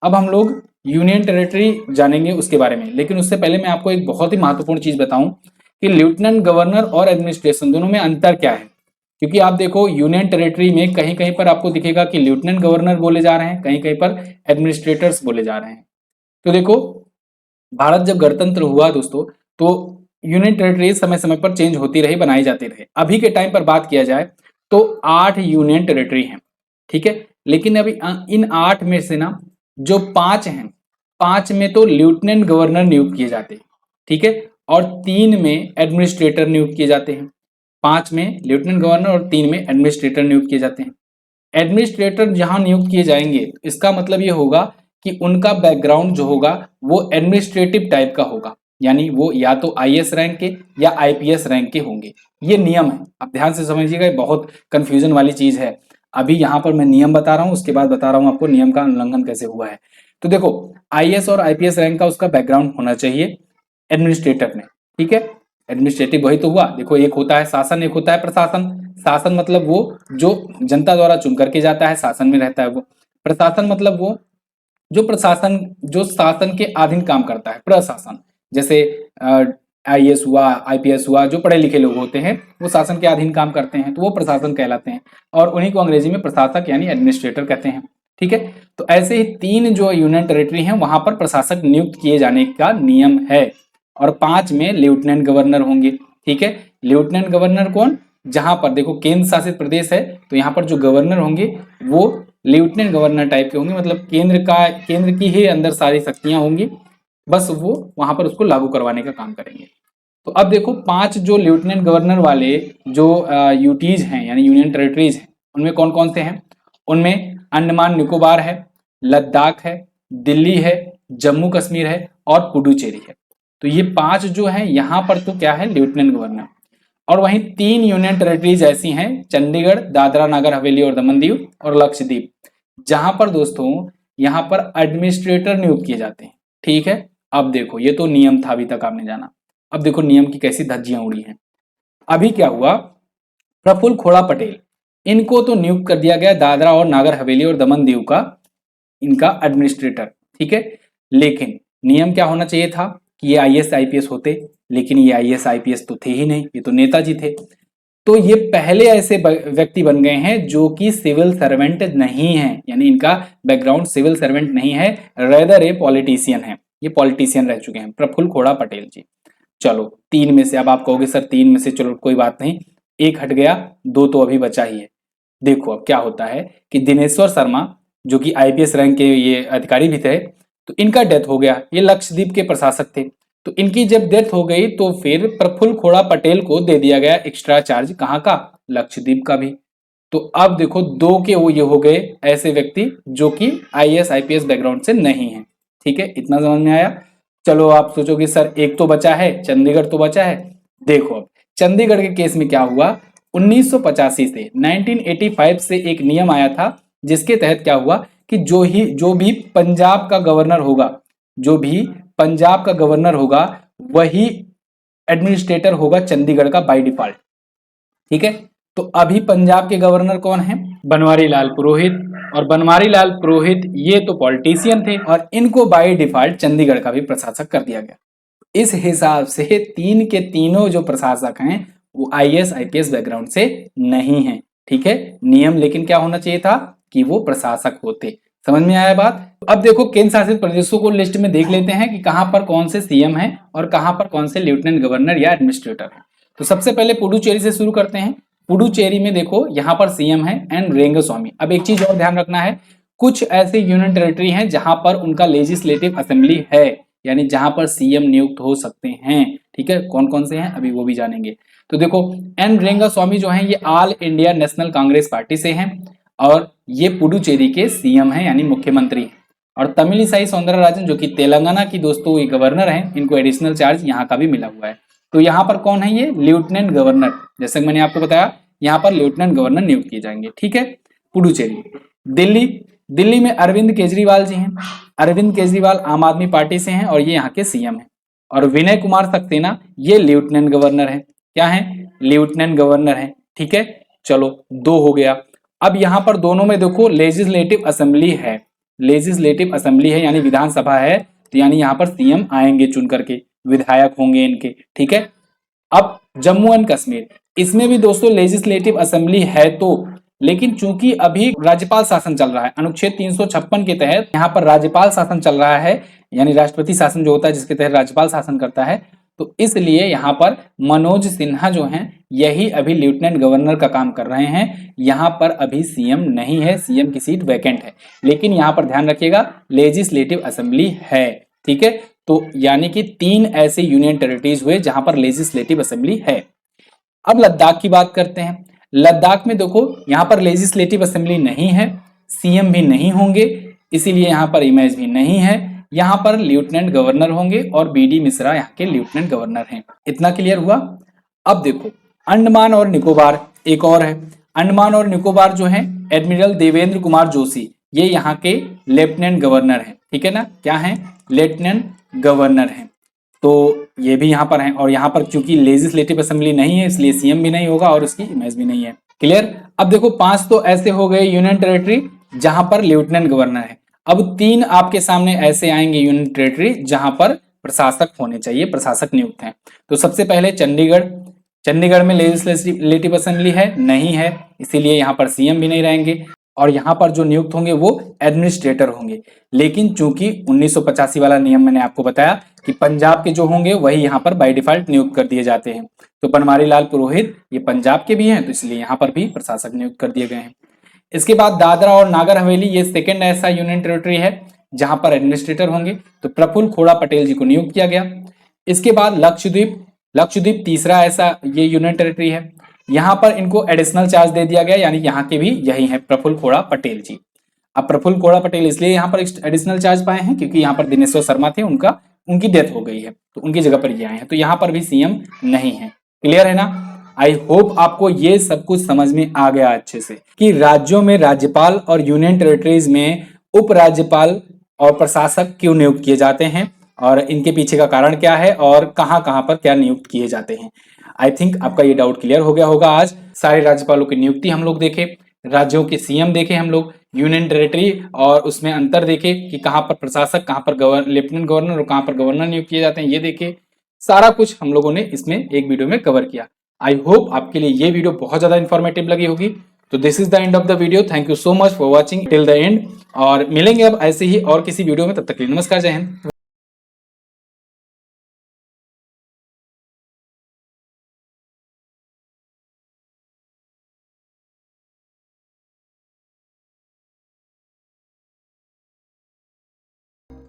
अब हम लोग यूनियन टेरिटरी जानेंगे उसके बारे में, लेकिन उससे पहले मैं आपको एक बहुत ही महत्वपूर्ण चीज बताऊं कि लेफ्टिनेंट गवर्नर और एडमिनिस्ट्रेशन दोनों में अंतर क्या है। क्योंकि आप देखो यूनियन टेरिटरी में कहीं कहीं पर आपको दिखेगा कि लेफ्टिनेंट गवर्नर बोले जा रहे हैं, कहीं कहीं पर एडमिनिस्ट्रेटर्स बोले जा रहे हैं। तो देखो, भारत जब गणतंत्र हुआ दोस्तों, तो यूनियन टेरिटरी समय समय पर चेंज होती रही, बनाई जाती रही। अभी के टाइम पर बात किया जाए तो 8 यूनियन टेरिटरी हैं, ठीक है। लेकिन अभी इन 8 में से ना जो 5 हैं, 5 में तो लेफ्टिनेंट गवर्नर नियुक्त किए जाते हैं, ठीक है, और 3 में एडमिनिस्ट्रेटर नियुक्त किए जाते हैं। 5 में लेफ्टिनेंट गवर्नर और 3 में एडमिनिस्ट्रेटर नियुक्त किए जाते हैं। एडमिनिस्ट्रेटर जहां नियुक्त किए जाएंगे, इसका मतलब ये होगा कि उनका बैकग्राउंड जो होगा वो एडमिनिस्ट्रेटिव टाइप का होगा, यानी वो या तो आईएएस रैंक के या आईपीएस रैंक के होंगे। ये नियम है, आप ध्यान से समझिएगा, बहुत कंफ्यूजन वाली चीज है। अभी यहाँ पर मैं नियम बता रहा हूँ, उसके बाद बता रहा हूँ आपको नियम का उल्लंघन कैसे हुआ है। तो देखो, आईएएस और आईपीएस रैंक का उसका बैकग्राउंड होना चाहिए एडमिनिस्ट्रेटर में, ठीक है। एडमिनिस्ट्रेटिव वही तो हुआ, देखो एक होता है शासन, एक होता है प्रशासन। शासन मतलब वो जो जनता द्वारा चुन करके जाता है, शासन में रहता है वो। प्रशासन मतलब वो जो प्रशासन, जो शासन के अधीन काम करता है, प्रशासन। जैसे आईएएस हुआ, आईपीएस हुआ, जो पढ़े लिखे लोग होते हैं वो शासन के अधीन काम करते हैं, तो वो प्रशासन कहलाते हैं, और उन्हीं को अंग्रेजी में प्रशासक यानी एडमिनिस्ट्रेटर कहते हैं, ठीक है। तो ऐसे ही 3 जो यूनियन टेरिटरी हैं वहां पर प्रशासक नियुक्त किए जाने का नियम है, और 5 में लेफ्टिनेंट गवर्नर होंगे, ठीक है। लेफ्टिनेंट गवर्नर कौन, जहां पर देखो केंद्र शासित प्रदेश है, तो यहाँ पर जो गवर्नर होंगे वो लेफ्टिनेंट गवर्नर टाइप के होंगे, मतलब केंद्र की ही अंदर सारी शक्तियां होंगी, बस वो वहां पर उसको लागू करवाने का काम करेंगे। तो अब देखो, 5 जो लेफ्टिनेंट गवर्नर वाले जो यूटीज हैं यानी यूनियन टेरिटरीज हैं, उनमें कौन कौन से हैं। उनमें अंडमान निकोबार है, लद्दाख है, दिल्ली है, जम्मू कश्मीर है और पुडुचेरी है। तो ये 5 जो है यहाँ पर तो क्या है, लेफ्टिनेंट गवर्नर। और वहीं 3 यूनियन टेरिटरीज ऐसी हैं, चंडीगढ़, दादरा नगर हवेली और दमन दीव और लक्षद्वीप, जहां पर दोस्तों यहाँ पर एडमिनिस्ट्रेटर नियुक्त किए जाते हैं, ठीक है। अब देखो, ये तो नियम था अभी तक आपने जाना, अब देखो नियम की कैसी धज्जियां उड़ी हैं। अभी क्या हुआ, प्रफुल्ल खोड़ा पटेल, इनको तो नियुक्त कर दिया गया दादरा और नागर हवेली और दमन दीव का इनका एडमिनिस्ट्रेटर, ठीक है। लेकिन नियम क्या होना चाहिए था कि ये आईएएस आईपीएस होते, लेकिन ये आईएएस आईपीएस तो थे ही नहीं, ये तो नेताजी थे। तो ये पहले ऐसे व्यक्ति बन गए हैं जो कि सिविल सर्वेंट नहीं है, यानी इनका बैकग्राउंड सिविल सर्वेंट नहीं है, रेदर ए पॉलिटिशियन है, ये पॉलिटिशियन रह चुके हैं, प्रफुल्ल खोड़ा पटेल जी। चलो 3 में से, अब आप कहोगे सर 3 में से, चलो कोई बात नहीं, एक हट गया, 2 तो अभी बचा ही है। देखो अब क्या होता है कि दिनेश्वर शर्मा जो कि आईपीएस रैंक के ये अधिकारी भी थे, तो इनका डेथ हो गया, ये लक्षद्वीप के प्रशासक थे। तो इनकी जब डेथ हो गई तो फिर प्रफुल्ल खोड़ा पटेल को दे दिया गया एक्स्ट्रा चार्ज, कहाँ का, लक्षद्वीप का भी। तो अब देखो 2 के वो ये हो गए ऐसे व्यक्ति जो कि आईएएस आईपीएस बैकग्राउंड से नहीं है, ठीक है, इतना समझ में आया। चलो आप सोचोगे सर एक तो बचा है, चंडीगढ़ तो बचा है। देखो अब चंडीगढ़ के केस में क्या हुआ, 1985 से 1985 से एक नियम आया था, जिसके तहत क्या हुआ कि जो भी पंजाब का गवर्नर होगा, जो भी पंजाब का गवर्नर होगा वही एडमिनिस्ट्रेटर होगा चंडीगढ़ का बाय डिफॉल्ट, ठीक है। तो अभी पंजाब के गवर्नर कौन है, बनवारी लाल पुरोहित, और बनवारी लाल पुरोहित ये तो पॉलिटिशियन थे, और इनको बाय डिफॉल्ट चंडीगढ़ का भी प्रशासक कर दिया गया। इस हिसाब से 3 के तीनों जो प्रशासक हैं वो आईएएस आईपीएस बैकग्राउंड से नहीं है, ठीक है। नियम लेकिन क्या होना चाहिए था कि वो प्रशासक होते। समझ में आया बात। अब देखो केंद्र शासित प्रदेशों को लिस्ट में देख लेते हैं कि कहां पर कौन से सीएम हैं और कहां पर कौन से लेफ्टिनेंट गवर्नर या एडमिनिस्ट्रेटर हैं। तो सबसे पहले पुडुचेरी से शुरू करते हैं। पुडुचेरी में देखो यहाँ पर सीएम है एन रेंगस्वामी। अब एक चीज और ध्यान रखना है, कुछ ऐसे यूनियन टेरिटरी हैं जहां पर उनका लेजिस्लेटिव असेंबली है, यानी जहां पर सीएम नियुक्त हो सकते हैं, ठीक है। कौन कौन से हैं अभी वो भी जानेंगे। तो देखो एन रेंगस्वामी जो हैं ये all India national Congress party से हैं, और ये पुडुचेरी के सीएम हैं यानी मुख्यमंत्री। और तमिलिसाई सौंदरराजन जो कि तेलंगाना की दोस्तों ये गवर्नर हैं, इनको एडिशनल चार्ज यहाँ का भी मिला हुआ है। तो यहाँ पर कौन है, ये लेफ्टिनेंट गवर्नर, जैसे मैंने आपको बताया यहाँ पर लेफ्टिनेंट गवर्नर नियुक्त किए जाएंगे, ठीक है। पुडुचेरी। दिल्ली में अरविंद केजरीवाल जी हैं। अरविंद केजरीवाल आम आदमी पार्टी से हैं और ये यहाँ के सीएम हैं। और विनय कुमार सक्सेना ये लेफ्टिनेंट गवर्नर है। क्या है, लेफ्टिनेंट गवर्नर है, ठीक है। चलो 2 हो गया। अब यहाँ पर दोनों में देखो लेजिस्लेटिव असेंबली है, लेजिस्लेटिव असेंबली है यानी विधानसभा है, तो यानी यहाँ पर सीएम आएंगे चुन करके, विधायक होंगे इनके, ठीक है। अब जम्मू एंड कश्मीर, इसमें भी दोस्तों लेजिस्लेटिव असेंबली है तो, लेकिन चूंकि अभी राज्यपाल शासन चल रहा है, अनुच्छेद 356 के तहत यहाँ पर राज्यपाल शासन चल रहा है, यानी राष्ट्रपति शासन जो होता है जिसके तहत राज्यपाल शासन करता है, तो इसलिए यहाँ पर मनोज सिन्हा जो हैं यही अभी लेफ्टिनेंट गवर्नर का काम कर रहे हैं। यहाँ पर अभी सीएम नहीं है, सीएम की सीट वैकेंट है, लेकिन यहाँ पर ध्यान रखिएगा लेजिस्लेटिव असेंबली है, ठीक है। तो यानी कि 3 ऐसे यूनियन टेरिटरीज हुए जहां पर लेजिस्लेटिव असेंबली है। अब लद्दाख की बात करते हैं। लद्दाख में देखो यहाँ पर लेजिस्लेटिव असेंबली नहीं है, सीएम भी नहीं होंगे, इसीलिए यहाँ पर इमेज भी नहीं है। यहाँ पर लेफ्टिनेंट गवर्नर होंगे और बीडी मिश्रा यहाँ के लेफ्टिनेंट गवर्नर हैं। इतना क्लियर हुआ। अब देखो अंडमान और निकोबार एक और है। अंडमान और निकोबार जो है एडमिरल देवेंद्र कुमार जोशी, ये यहाँ के लेफ्टिनेंट गवर्नर हैं, ठीक है ना, क्या है, लेफ्टिनेंट गवर्नर हैं। तो ये भी यहाँ पर हैं, और यहाँ पर क्योंकि लेजिस्लेटिव असेंबली नहीं है इसलिए सीएम भी नहीं होगा और उसकी इमेज भी नहीं है। क्लियर। अब देखो 5 तो ऐसे हो गए यूनियन टेरिटरी जहां पर लेफ्टिनेंट गवर्नर है। अब 3 आपके सामने ऐसे आएंगे यूनियन टेरिटरी जहां पर प्रशासक होने चाहिए, प्रशासक नियुक्त हैं। तो सबसे पहले चंडीगढ़, चंडीगढ़ में लेजिस्लेटिव असेंबली है, नहीं है, इसीलिए यहाँ पर सीएम भी नहीं रहेंगे, और यहाँ पर जो नियुक्त होंगे वो एडमिनिस्ट्रेटर होंगे। लेकिन चूंकि 1985 वाला नियम मैंने आपको बताया कि पंजाब के जो होंगे वही यहाँ पर बाय डिफॉल्ट नियुक्त कर दिए जाते हैं, तो बनवारी लाल पुरोहित ये पंजाब के भी हैं, तो इसलिए यहाँ पर भी प्रशासक नियुक्त कर दिए गए हैं। इसके बाद दादरा और नागर हवेली, ये सेकेंड ऐसा यूनियन टेरिटरी है जहां पर एडमिनिस्ट्रेटर होंगे, तो प्रफुल्ल खोड़ा पटेल जी को नियुक्त किया गया। इसके बाद लक्षद्वीप, लक्षद्वीप तीसरा ऐसा ये यूनियन टेरिटरी है, यहाँ पर इनको एडिशनल चार्ज दे दिया गया, यानी यहाँ के भी यही है प्रफुल्ल खोड़ा पटेल जी। अब प्रफुल्ल खोड़ा पटेल इसलिए यहाँ पर एडिशनल चार्ज पाए हैं क्योंकि यहाँ पर दिनेश्वर शर्मा थे, उनकी डेथ हो गई है, तो उनकी जगह पर ये आए हैं, तो यहाँ पर भी सीएम नहीं है। क्लियर है ना। आई होप आपको ये सब कुछ समझ में आ गया अच्छे से कि राज्यों में राज्यपाल और यूनियन टेरिटरीज में उपराज्यपाल और प्रशासक क्यों नियुक्त किए जाते हैं, और इनके पीछे का कारण क्या है, और कहां कहां पर क्या नियुक्त किए जाते हैं। आई थिंक आपका ये डाउट क्लियर हो गया होगा। आज सारे राज्यपालों की नियुक्ति हम लोग देखे, राज्यों के सीएम देखे हम लोग, यूनियन टेरिटरी और उसमें अंतर देखे कि कहां पर प्रशासक, कहां पर लेफ्टिनेंट गवर्नर और कहां पर गवर्नर नियुक्त किए जाते हैं, ये देखे। सारा कुछ हम लोगों ने इसमें एक वीडियो में कवर किया। आई होप आपके लिए ये वीडियो बहुत ज्यादा इंफॉर्मेटिव लगी होगी। तो this is the end of the video. Thank you so much for watching till the end, और मिलेंगे अब ऐसे ही और किसी वीडियो में, तब तक के लिए नमस्कार, जय हिंद।